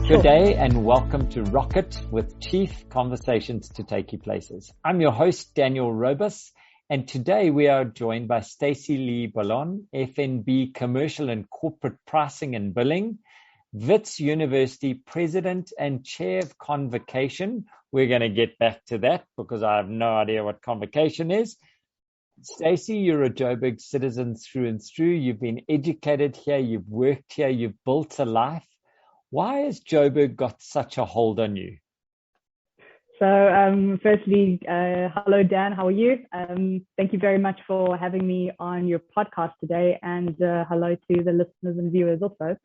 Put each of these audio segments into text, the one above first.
Good day and welcome to Rocket with Chief Conversations to Take You Places. I'm your host, Daniel Robus, and today we are joined by Stacey-Lee Bolon, FNB Commercial and Corporate Pricing and Billing, Wits University President and Chair of Convocation. We're going to get back to that because I have no idea what Convocation is. Stacey, you're a Joburg citizen through and through. You've been educated here, you've worked here, you've built a life. Why has Joburg got such a hold on you? So firstly, hello, Dan. How are you? Thank you very much for having me on your podcast today. And hello to the listeners and viewers also.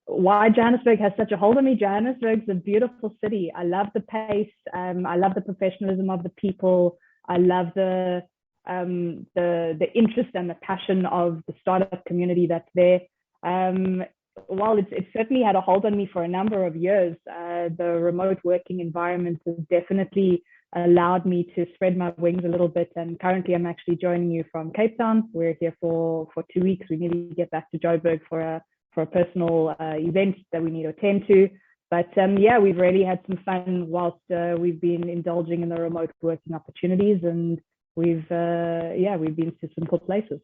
Why Johannesburg has such a hold on me? Johannesburg's a beautiful city. I love the pace. I love the professionalism of the people. I love the interest and the passion of the startup community that's there. While it certainly had a hold on me for a number of years, the remote working environment has definitely allowed me to spread my wings a little bit. And currently I'm actually joining you from Cape Town. We're here for 2 weeks. We need to get back to Joburg for a personal event that we need to attend to. But yeah, we've really had some fun whilst we've been indulging in the remote working opportunities, and we've been to some cool places.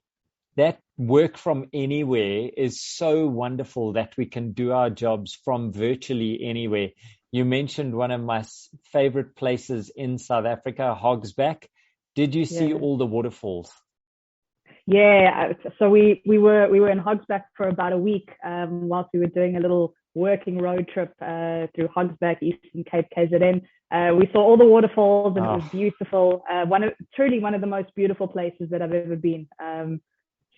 That work from anywhere is so wonderful that we can do our jobs from virtually anywhere. You mentioned one of my favorite places in South Africa, Hogsback. Did you see all the waterfalls? Yeah, so we were in Hogsback for about a week whilst we were doing a little working road trip through Hogsback, Eastern Cape, KZN. We saw all the waterfalls and it was beautiful. Truly one of the most beautiful places that I've ever been.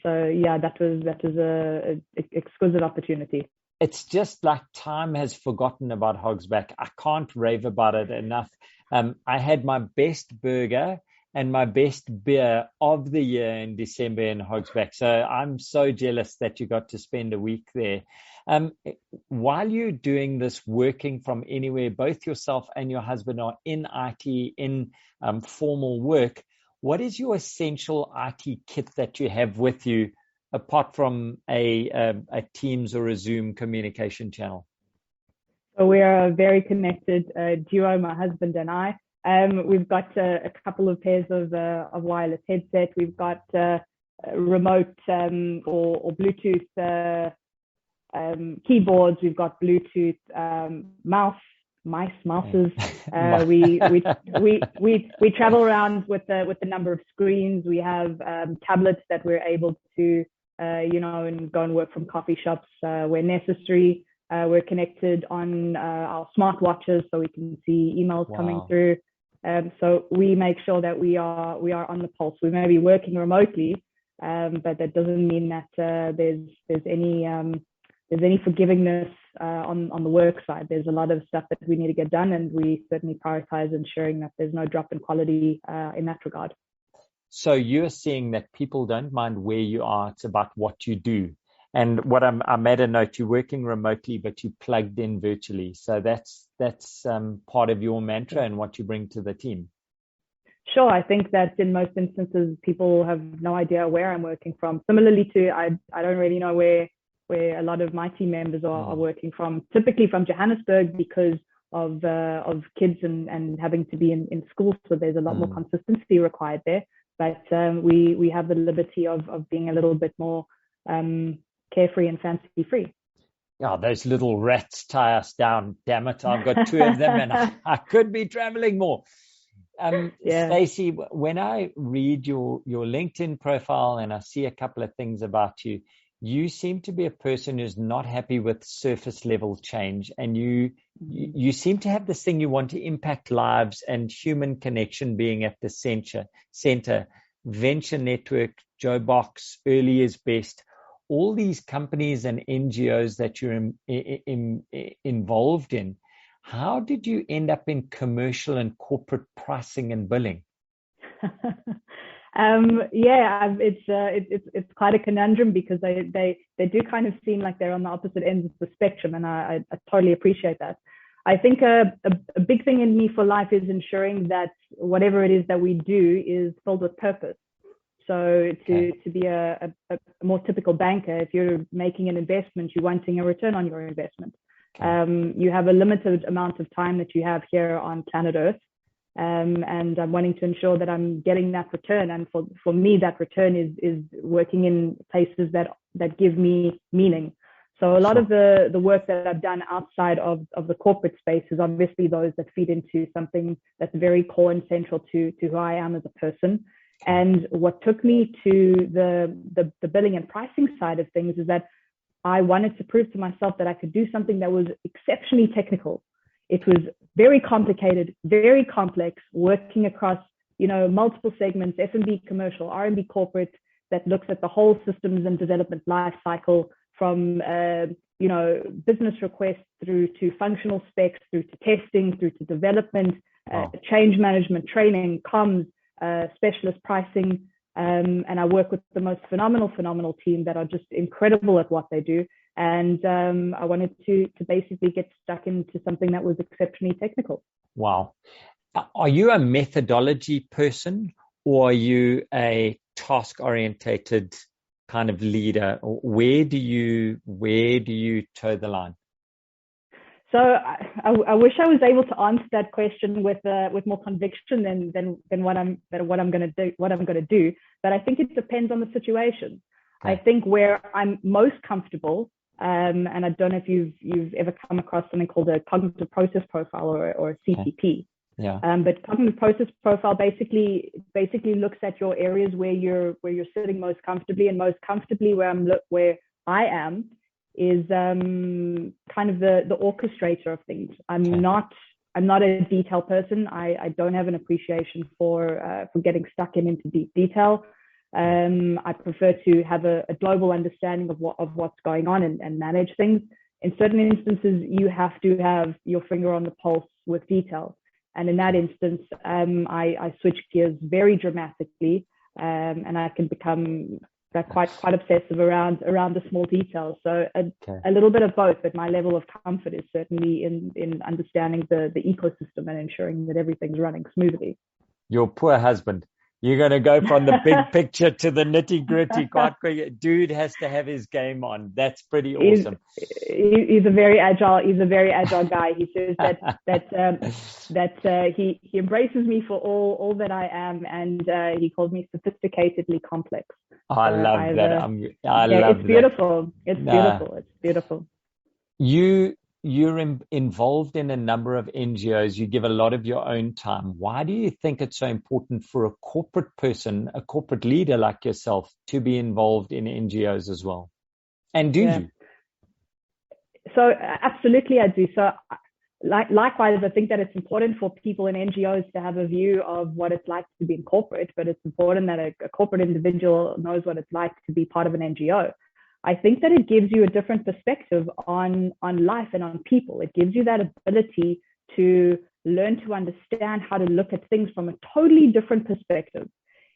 So yeah, that was a exquisite opportunity. It's just like time has forgotten about Hogsback. I can't rave about it enough. I had my best burger and my best beer of the year in December in Hogsback. So I'm so jealous that you got to spend a week there. While you're doing this working from anywhere, both yourself and your husband are in IT, in formal work. What is your essential IT kit that you have with you, apart from a Teams or a Zoom communication channel? So we are a very connected duo, my husband and I. We've got a couple of pairs of wireless headset. We've got remote or Bluetooth keyboards. We've got Bluetooth mouses. We travel around with the number of screens. We have tablets that we're able to and go and work from coffee shops where necessary. We're connected on our smartwatches so we can see emails coming through. So we make sure that we are on the pulse. We may be working remotely, but that doesn't mean that there's any forgivingness on the work side. There's a lot of stuff that we need to get done, and we certainly prioritize ensuring that there's no drop in quality in that regard. So you're seeing that people don't mind where you are, it's about what you do. And what I made a note, you're working remotely, but you plugged in virtually. So that's part of your mantra and what you bring to the team. Sure, I think that in most instances, people have no idea where I'm working from. Similarly to, I don't really know where a lot of my team members are working from, typically from Johannesburg because of kids and having to be in school. So there's a lot more consistency required there. But we have the liberty of being a little bit more carefree and fancy free. Yeah, those little rats tie us down. Damn it, I've got 2 of them and I could be traveling more. Stacey, when I read your LinkedIn profile and I see a couple of things about you, you seem to be a person who's not happy with surface level change, and you seem to have this thing you want to impact lives and human connection being at the center. Venture Network, Jobox, Early is Best, all these companies and NGOs that you're involved in. How did you end up in commercial and corporate pricing and billing? It's quite a conundrum because they do kind of seem like they're on the opposite ends of the spectrum, and I totally appreciate that. I think a big thing in me for life is ensuring that whatever it is that we do is filled with purpose. So to be a more typical banker, if you're making an investment, you're wanting a return on your investment. Okay. You have a limited amount of time that you have here on planet Earth. And I'm wanting to ensure that I'm getting that return. And for me, that return is working in places that give me meaning. So a lot of the work that I've done outside of the corporate space is obviously those that feed into something that's very core and central to who I am as a person. And what took me to the billing and pricing side of things is that I wanted to prove to myself that I could do something that was exceptionally technical. It was very complicated, very complex, working across, multiple segments, F&B commercial, R&B corporate, that looks at the whole systems and development life cycle from, business requests through to functional specs, through to testing, through to development, change management, training, comms, specialist pricing. And I work with the most phenomenal team that are just incredible at what they do. And I wanted to basically get stuck into something that was exceptionally technical. Wow. Are you a methodology person, or are you a task-orientated kind of leader? Where do you toe the line? So I wish I was able to answer that question with more conviction than what I'm going to do. But I think it depends on the situation. Okay. I think where I'm most comfortable, and I don't know if you've ever come across something called a cognitive process profile or a CPP. Yeah. But cognitive process profile basically looks at your areas where you're sitting most comfortably, and most comfortably where I am is kind of the orchestrator of things. I'm not a detail person. I don't have an appreciation for getting stuck into deep detail. I prefer to have a global understanding of what's going on and manage things. In certain instances, you have to have your finger on the pulse with detail. And in that instance, I switch gears very dramatically, and I can become quite obsessive around the small details. So a little bit of both, but my level of comfort is certainly in understanding the ecosystem and ensuring that everything's running smoothly. Your poor husband. You're going to go from the big picture to the nitty gritty quite quick. Dude has to have his game on. That's pretty awesome. He's a very agile guy. He says that he embraces me for all that I am, and he calls me sophisticatedly complex. I love that. It's beautiful. It's beautiful. You're involved in a number of NGOs. You give a lot of your own time. Why do you think it's so important for a corporate person, a corporate leader like yourself, to be involved in NGOs as well? And do you? So absolutely, I do. So likewise, I think that it's important for people in NGOs to have a view of what it's like to be in corporate, but it's important that a corporate individual knows what it's like to be part of an NGO. I think that it gives you a different perspective on life and on people. It gives you that ability to learn to understand how to look at things from a totally different perspective.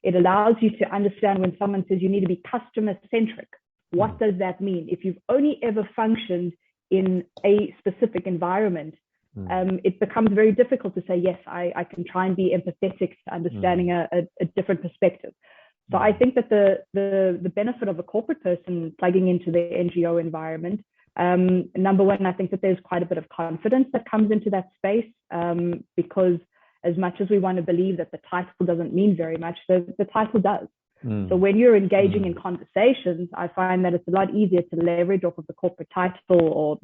It allows you to understand when someone says you need to be customer-centric. What does that mean? If you've only ever functioned in a specific environment, it becomes very difficult to say, yes, I can try and be empathetic to understanding a different perspective. So I think that the benefit of a corporate person plugging into the NGO environment, number one, I think that there's quite a bit of confidence that comes into that space, because as much as we want to believe that the title doesn't mean very much, the title does. So when you're engaging in conversations, I find that it's a lot easier to leverage off of the corporate title, or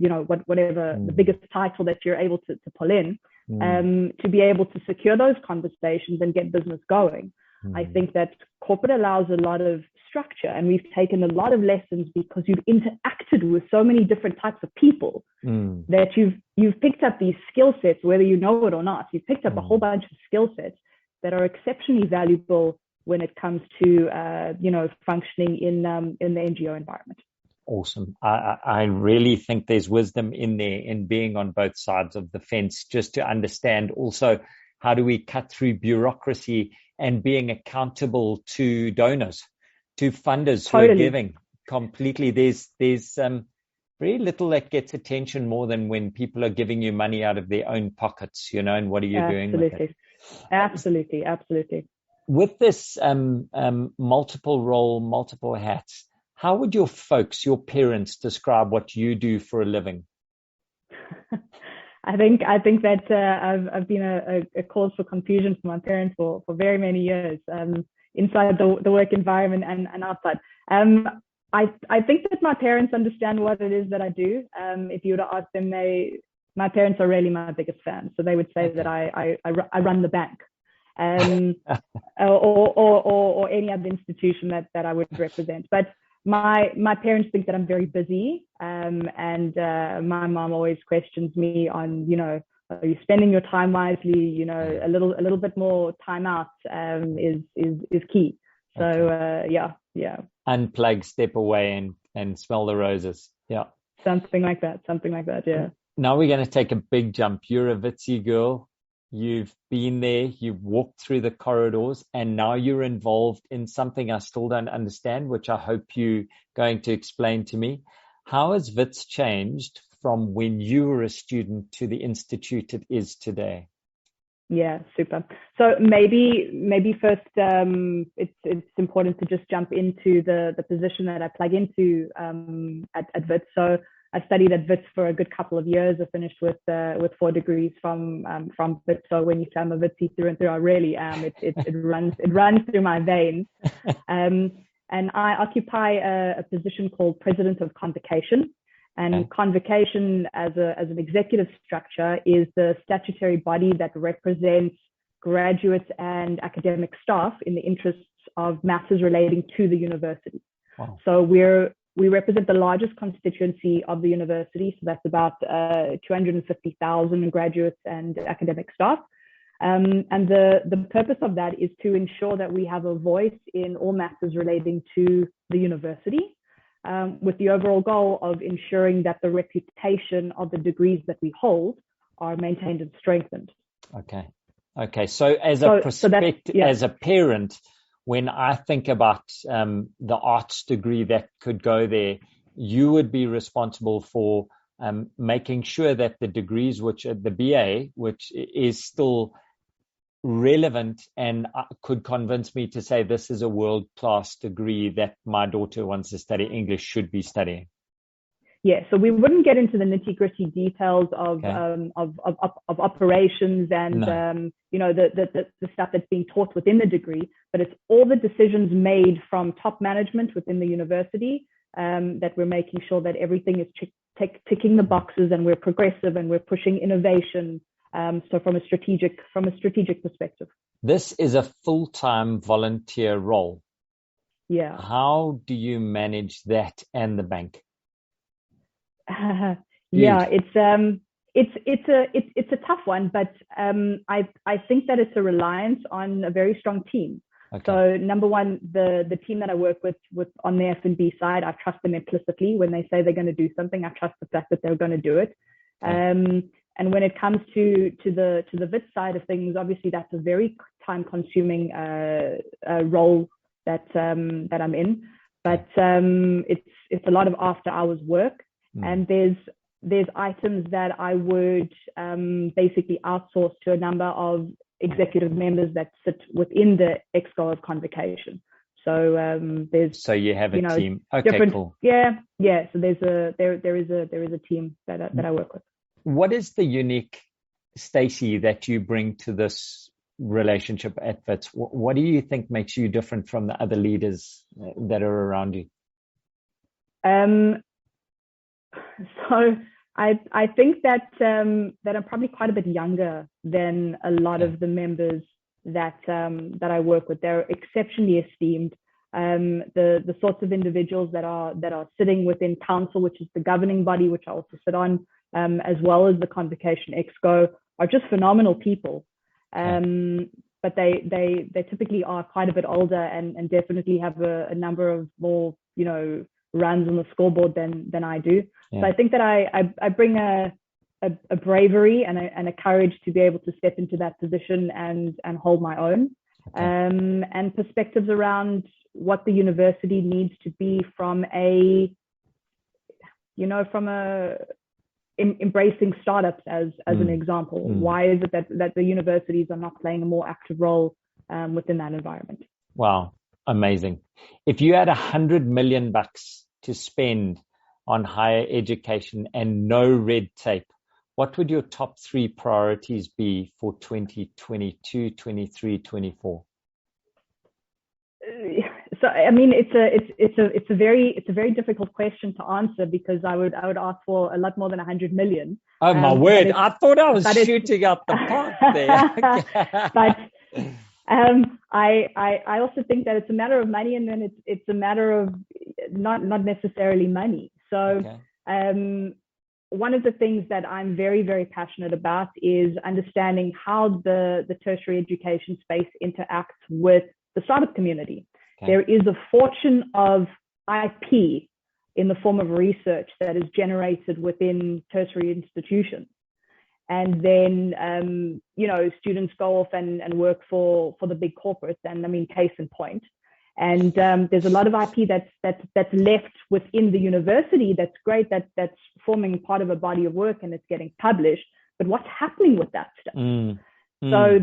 whatever the biggest title that you're able to pull in, to be able to secure those conversations and get business going. I think that corporate allows a lot of structure, and we've taken a lot of lessons because you've interacted with so many different types of people that you've picked up these skill sets, whether you know it or not. You've picked up a whole bunch of skill sets that are exceptionally valuable when it comes to functioning in the NGO environment. Awesome. I really think there's wisdom in there in being on both sides of the fence, just to understand also how do we cut through bureaucracy and being accountable to donors, to funders who are giving completely. There's very little that gets attention more than when people are giving you money out of their own pockets, and what are you doing with it? Absolutely. With this multiple role, multiple hats, how would your folks, your parents, describe what you do for a living? I think that I've been a cause for confusion for my parents for very many years, inside the work environment and outside. I think that my parents understand what it is that I do. If you were to ask them, my parents are really my biggest fans, so they would say that I run the bank, or any other institution that I would represent. But my parents think that I'm very busy, and my mom always questions me on, are you spending your time wisely? A little bit more time out is key. So yeah. Unplug, step away, and smell the roses. Yeah. Something like that. Yeah. Now we're going to take a big jump. You're a Witsy girl. You've been there, you've walked through the corridors, and now you're involved in something I still don't understand, which I hope you're going to explain to me. How has Wits changed from when you were a student to the institute it is today? Yeah, super. So maybe first, it's important to just jump into the position that I plug into at Wits. So I studied at Wits for a good couple of years. I finished with 4 degrees from Wits. So when you say I'm a Witsy through and through, I really am. It runs through my veins. And I occupy a position called President of Convocation. And Convocation, as an executive structure, is the statutory body that represents graduates and academic staff in the interests of matters relating to the university. Wow. So we represent the largest constituency of the university, so that's about 250,000 graduates and academic staff. And the purpose of that is to ensure that we have a voice in all matters relating to the university, with the overall goal of ensuring that the reputation of the degrees that we hold are maintained and strengthened. Okay. So as a parent, when I think about the arts degree that could go there, you would be responsible for making sure that the degrees, which are the BA, which is still relevant and could convince me to say this is a world-class degree that my daughter wants to study English should be studying. Yeah, so we wouldn't get into the nitty-gritty details of operations and the stuff that's being taught within the degree, but it's all the decisions made from top management within the university, that we're making sure that everything is ticking the boxes, and we're progressive and we're pushing innovation. So from a strategic perspective. This is a full-time volunteer role. Yeah. How do you manage that and the bank? Yeah, it's a tough one, but I think that it's a reliance on a very strong team. Okay. So number one, the team that I work with on the F&B side, I trust them implicitly. When they say they're going to do something, I trust the fact that they're going to do it. Okay. And when it comes to the Wits side of things, obviously that's a very time-consuming role that I'm in. But it's a lot of after-hours work, and there's items that I would basically outsource to a number of executive members that sit within the Exco of Convocation. So you have a team. Okay, cool. Yeah. So there is a team that I work with. What is the unique, Stacey, that you bring to this relationship at Wits? What do you think makes you different from the other leaders that are around you? So I think that I'm probably quite a bit younger than a lot of the members that I work with. They're exceptionally esteemed. The sorts of individuals that are sitting within council, which is the governing body, which I also sit on, as well as the Convocation Exco, are just phenomenal people. But they typically are quite a bit older and definitely have a number of more, runs on the scoreboard than I do. Yeah. So I think that I bring a bravery and a courage to be able to step into that position and hold my own. Okay. And perspectives around what the university needs to be from embracing startups as an example. Why is it that the universities are not playing a more active role within that environment? Wow, amazing. If you had $100 million to spend on higher education and no red tape, what would your top 3 priorities be for 2022, 23, 24? So I mean, it's a very difficult question to answer, because I would ask for a lot more than 100 million. Oh my word! I thought I was shooting out the park there. But I also think that it's a matter of money, and then it's a matter of not necessarily money. So one of the things that I'm very, very passionate about is understanding how the tertiary education space interacts with the startup community. Okay. There is a fortune of IP in the form of research that is generated within tertiary institutions. And then, students go off and work for the big corporates. And I mean, case in point. And there's a lot of IP that's left within the university. That's great. That's forming part of a body of work and it's getting published. But what's happening with that stuff? So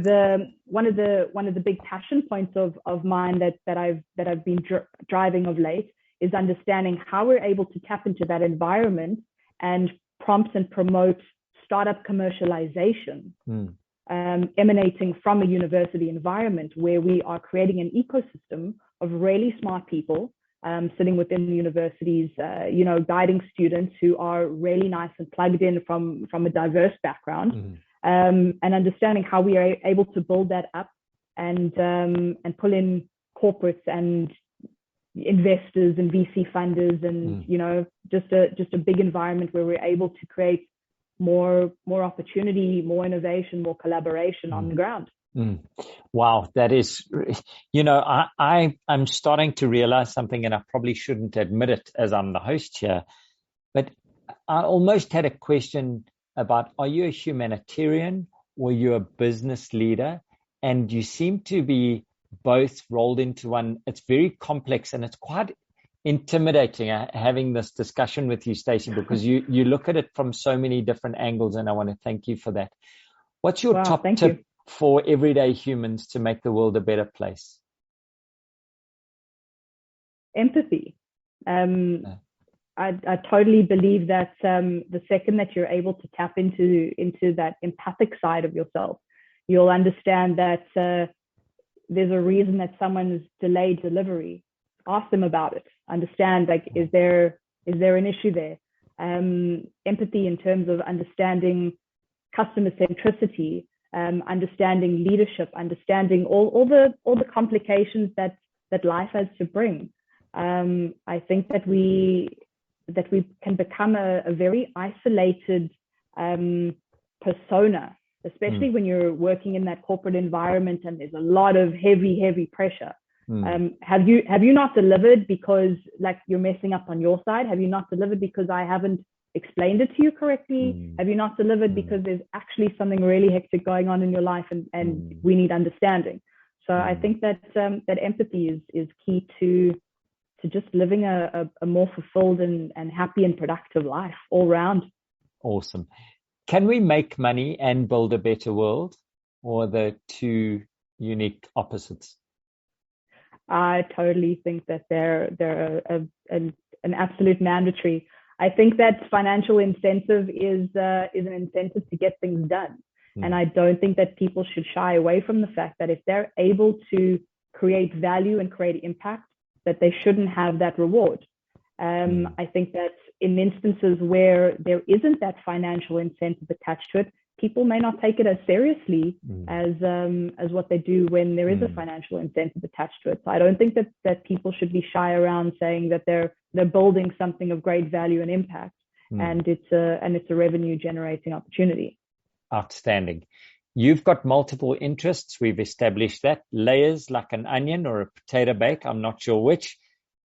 one of the big passion points of mine that I've been driving of late is understanding how we're able to tap into that environment and prompt and promote startup commercialization, emanating from a university environment where we are creating an ecosystem of really smart people sitting within the universities, guiding students who are really nice and plugged in from a diverse background. And understanding how we are able to build that up and pull in corporates and investors and VC funders and just a big environment where we're able to create more opportunity, more innovation, more collaboration on the ground. Wow, that is, I'm starting to realize something, and I probably shouldn't admit it as I'm the host here, but I almost had a question about, are you a humanitarian or you're a business leader? And you seem to be both rolled into one. It's very complex and it's quite intimidating having this discussion with you, Stacey, because you look at it from so many different angles, and I want to thank you for that. What's your top tip for everyday humans to make the world a better place? Empathy. I totally believe that the second that you're able to tap into that empathic side of yourself, you'll understand that there's a reason that someone's delayed delivery. Ask them about it. Understand, is there an issue there? Empathy in terms of understanding customer centricity, understanding leadership, understanding all the complications that life has to bring. I think that we can become a very isolated persona, especially when you're working in that corporate environment and there's a lot of heavy pressure. Have you not delivered because you're messing up on your side? Have you not delivered because I haven't explained it to you correctly? Have you not delivered because there's actually something really hectic going on in your life and we need understanding? So I think that empathy is key to just living a more fulfilled and happy and productive life all round. Awesome. Can we make money and build a better world, or the two unique opposites? I totally think that they're an absolute mandatory. I think that financial incentive is an incentive to get things done. And I don't think that people should shy away from the fact that if they're able to create value and create impact, that they shouldn't have that reward. I think that in instances where there isn't that financial incentive attached to it, people may not take it as seriously as what they do when there is a financial incentive attached to it. So I don't think that people should be shy around saying that they're building something of great value and impact, and it's a revenue generating opportunity. Outstanding. You've got multiple interests. We've established that. Layers like an onion or a potato bake. I'm not sure which.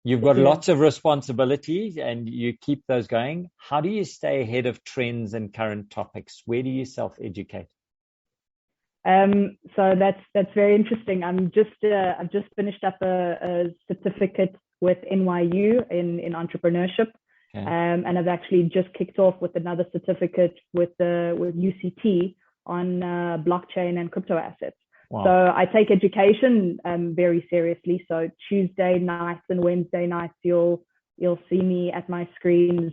You've got lots of responsibilities and you keep those going. How do you stay ahead of trends and current topics? Where do you self-educate? So that's very interesting. I've just finished up a certificate with NYU in entrepreneurship. Okay. And I've actually just kicked off with another certificate with UCT on blockchain and crypto assets. Wow. So I take education very seriously. So Tuesday nights and Wednesday nights, you'll see me at my screens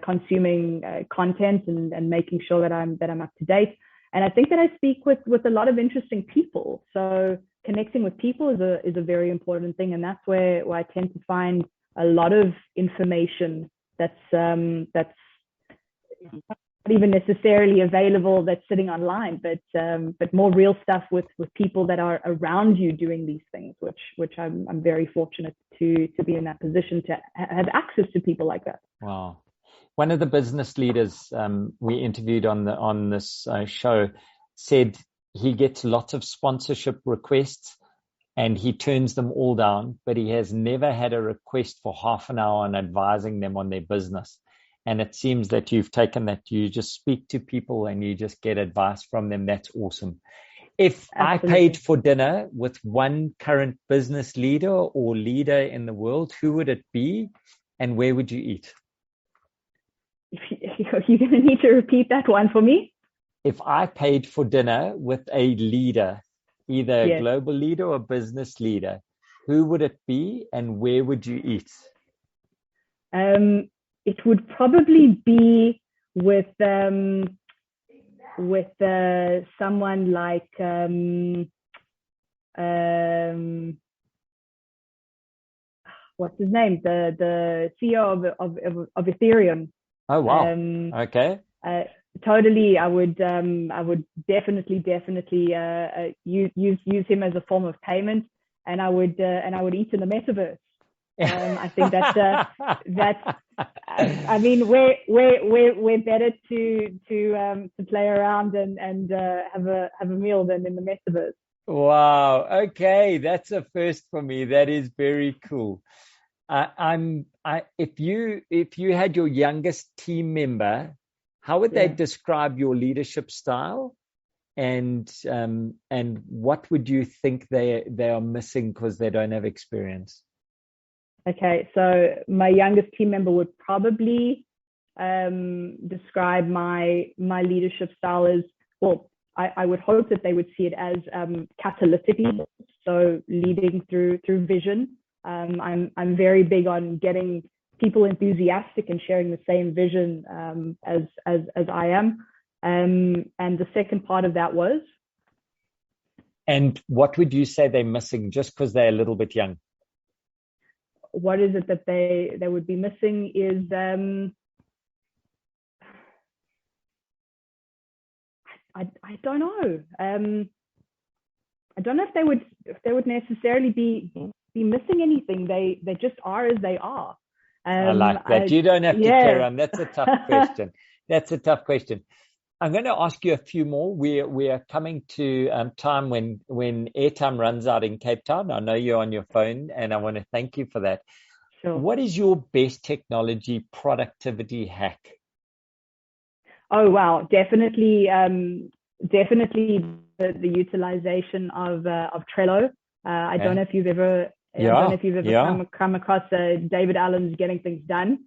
consuming content and making sure that I'm up to date. And I think that I speak with a lot of interesting people. So connecting with people is a very important thing, and that's where I tend to find a lot of information that's not even necessarily available, that's sitting online, but more real stuff with people that are around you doing these things, which I'm very fortunate to be in that position to have access to people like that. Wow. One of the business leaders we interviewed on this show said he gets lots of sponsorship requests and he turns them all down, but he has never had a request for half an hour on advising them on their business. And it seems that you've taken that. You just speak to people and you just get advice from them. That's awesome. If Absolutely. I paid for dinner with one current business leader or leader in the world, who would it be and where would you eat? You're going to need to repeat that one for me. If I paid for dinner with a leader, either a global leader or business leader, who would it be and where would you eat? It would probably be with someone like what's his name? The CEO of Ethereum. Oh wow! Okay. Totally, I would definitely use him as a form of payment, and I would eat in the metaverse. I think that's. I mean, we're better to play around and have a meal than in the metaverse. Wow. Okay, that's a first for me. That is very cool. If you had your youngest team member, how would they describe your leadership style, and what would you think they are missing because they don't have experience? Okay, so my youngest team member would probably describe my leadership style as, well, I would hope that they would see it as catalytic, so leading through vision. I'm very big on getting people enthusiastic and sharing the same vision as I am. And the second part of that was? And what would you say they're missing just because they're a little bit young? What is it that they would be missing is I don't know. I don't know if they would necessarily be missing anything. They just are as they are. I like that. You don't have to carry on. That's a tough question. That's a tough question. I'm going to ask you a few more. We are coming to time when airtime runs out in Cape Town. I know you're on your phone, and I want to thank you for that. Sure. What is your best technology productivity hack? Oh wow, definitely the utilization of Trello. I don't know if you've ever come across David Allen's Getting Things Done.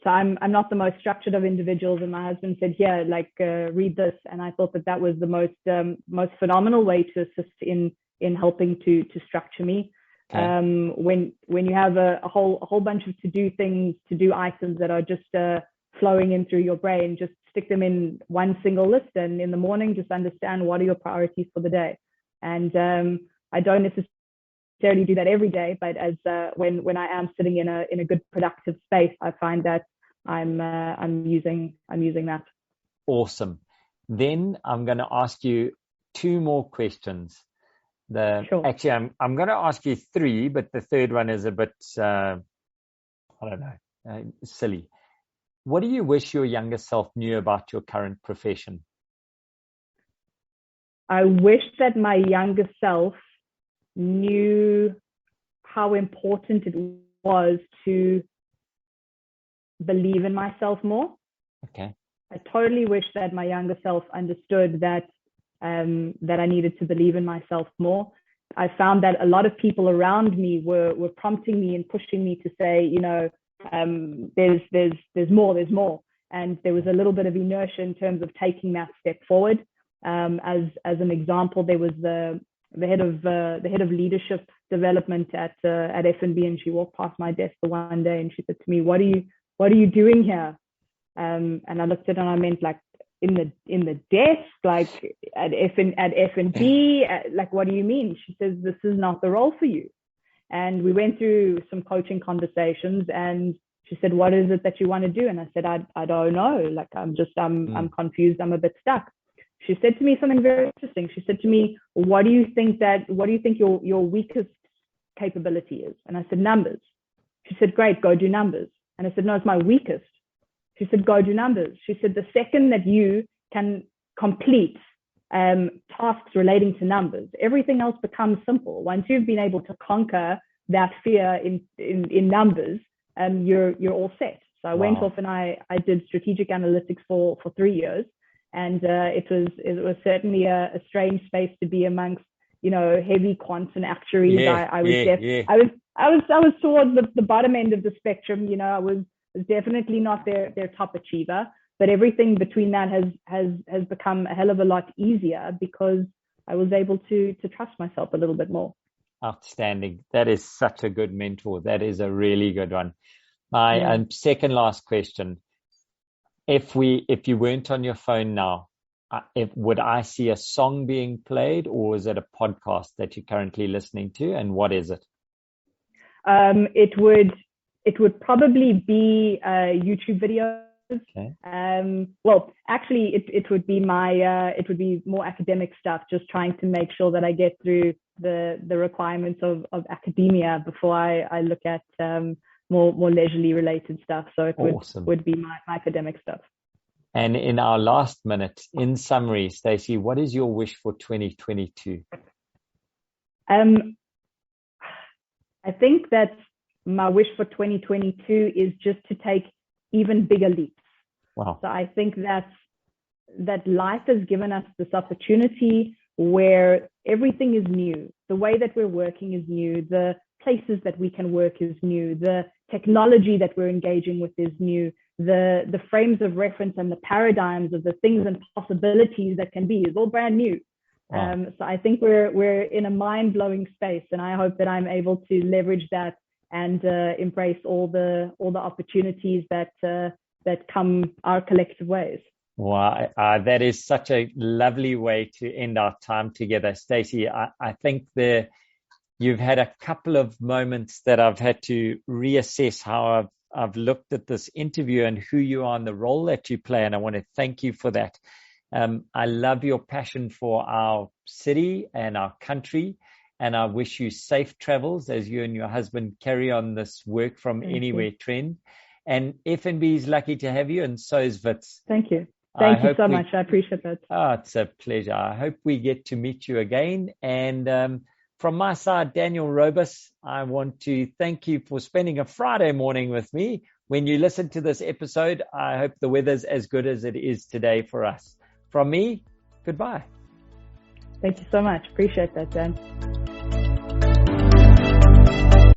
So I'm not the most structured of individuals, and my husband said, read this, and I thought that was the most phenomenal way to assist in helping to structure me. Okay. When you have a whole bunch of to do items that are just flowing in through your brain, just stick them in one single list, and in the morning just understand what are your priorities for the day. And I don't necessarily do that every day, but as when I am sitting in a good productive space, I find that I'm using that. Awesome. Then I'm going to ask you two more questions. Sure. Actually, I'm going to ask you three, but the third one is a bit silly. What do you wish your younger self knew about your current profession? I wish that my younger self knew how important it was to believe in myself more. Okay. I totally wish that my younger self understood that I needed to believe in myself more. I found that a lot of people around me were prompting me and pushing me to say, there's more. And there was a little bit of inertia in terms of taking that step forward. As an example, there was the head of leadership development at F&B, and she walked past my desk the one day and she said to me, "What are you doing here?" And I looked at her and I meant like in the desk, like at F&B, like what do you mean? She says, "This is not the role for you." And we went through some coaching conversations, and she said, "What is it that you want to do?" And I said, I don't know. Like, I'm confused. I'm a bit stuck. She said to me something very interesting. She said to me, what do you think your weakest capability is? And I said, numbers. She said, great, go do numbers. And I said, no, it's my weakest. She said, go do numbers. She said, the second that you can complete tasks relating to numbers, everything else becomes simple. Once you've been able to conquer that fear in numbers, you're all set. So I went off and I did strategic analytics for 3 years. And it was certainly a strange space to be amongst, heavy quants and actuaries. Yeah, I was towards the bottom end of the spectrum. I was definitely not their top achiever, but everything between that has become a hell of a lot easier because I was able to trust myself a little bit more. Outstanding. That is such a good mentor. That is a really good one. My second last question. If you weren't on your phone now, would I see a song being played, or is it a podcast that you're currently listening to, and what is it? It would probably be YouTube videos. Okay. Well, actually, it would be it would be more academic stuff, just trying to make sure that I get through the requirements of academia before I look at more leisurely related stuff. So it would be my academic stuff. And in our last minute, in summary, Stacey, what is your wish for 2022? I think that my wish for 2022 is just to take even bigger leaps. Wow. So I think that life has given us this opportunity where everything is new. The way that we're working is new. The places that we can work is new. The technology that we're engaging with is new. The frames of reference and the paradigms of the things and possibilities that can be is all brand new. Wow. So I think we're in a mind-blowing space, and I hope that I'm able to leverage that and embrace all the opportunities that come our collective ways. Wow, that is such a lovely way to end our time together, Stacey. I think you've had a couple of moments that I've had to reassess how I've looked at this interview and who you are and the role that you play, and I want to thank you for that. I love your passion for our city and our country, and I wish you safe travels as you and your husband carry on this work from anywhere trend. And F&B is lucky to have you, and so is Wits. Thank you. Thank you so much. I appreciate that. Oh, it's a pleasure. I hope we get to meet you again. And from my side, Daniel Robus, I want to thank you for spending a Friday morning with me. When you listen to this episode, I hope the weather's as good as it is today for us. From me, goodbye. Thank you so much. Appreciate that, Dan.